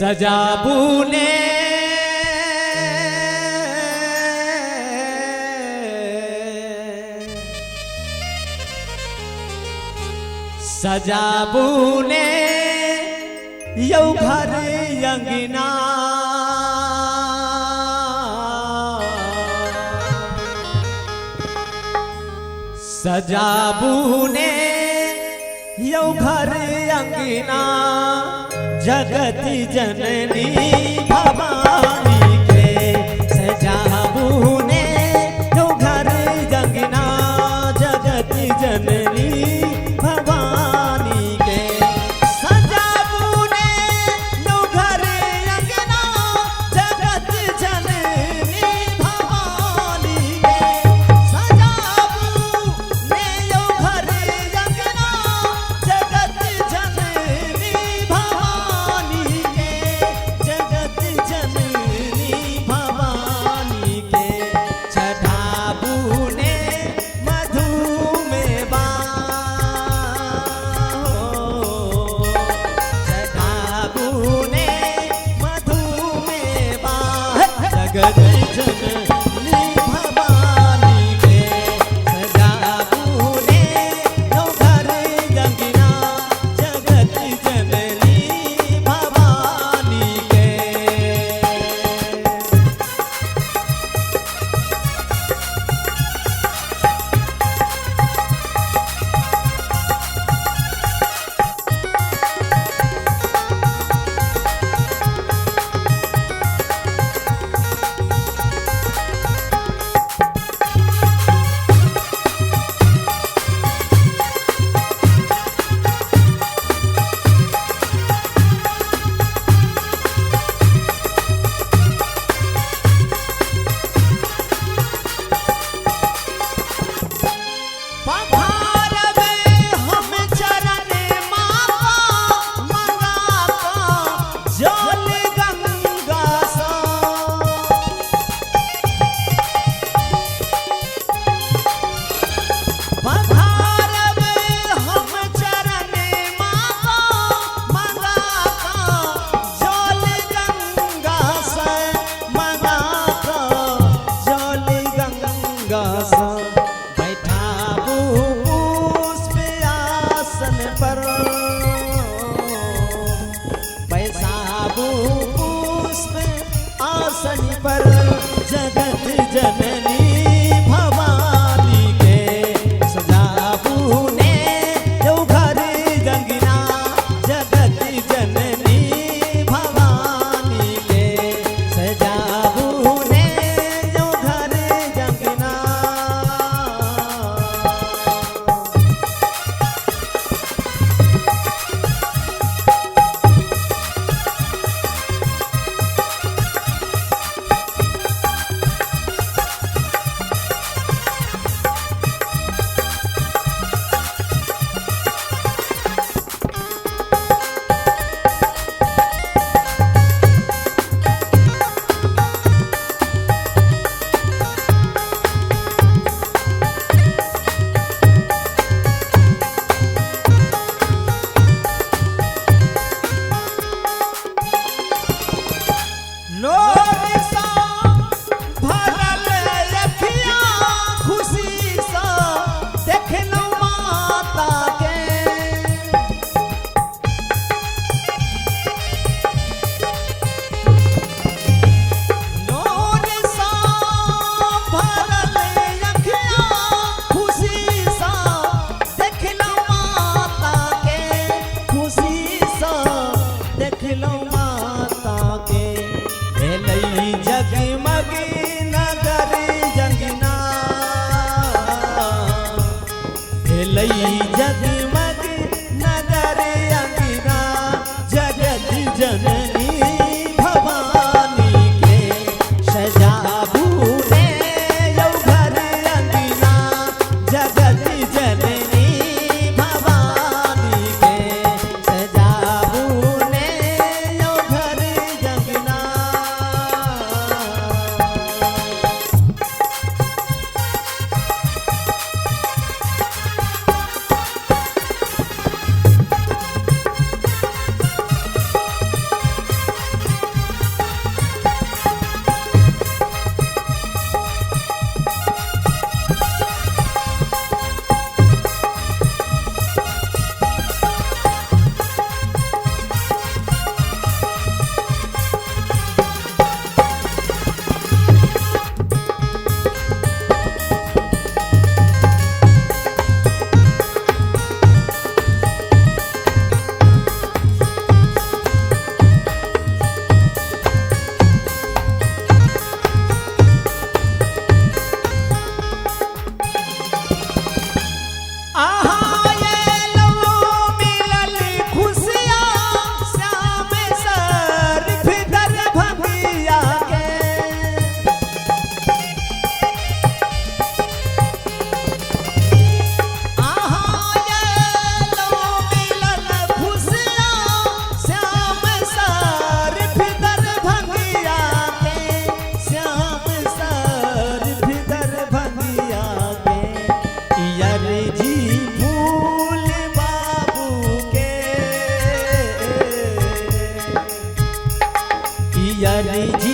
सजाबू ने सजाबू ने यौ घर अंगना सजाबू ने यौ घर अंगना जगत जननी भवानी के सजाबू ने यौ घर अंगना जगत जननी भवानी के सजाबू ने यौ घर अंगना जगत जननी भवानी के सजाबू ने यौ घर अंगना जगत जननी भवानी के जगत जननी भवानी के चढ़ाबू ने मधु में चढ़ाबू ने मधु में जगत जननी भवानी के सजाबू ने यौ घर अंगना जगत जननी भवानी के पधार में हम चरण मावा मंगा जल गंगा सा पधार में हम चरण मावा मंगा जल गंगा से मंगा जल गंगा सा बैठाबू पुष्प आसन पर बैसाबू पुष्प आसन पर जगत जननी भवानी के सजाबू ने यौ घर अंगना जगत जननी भवानी के सजाबू ने यौ घर अंगना अर्जी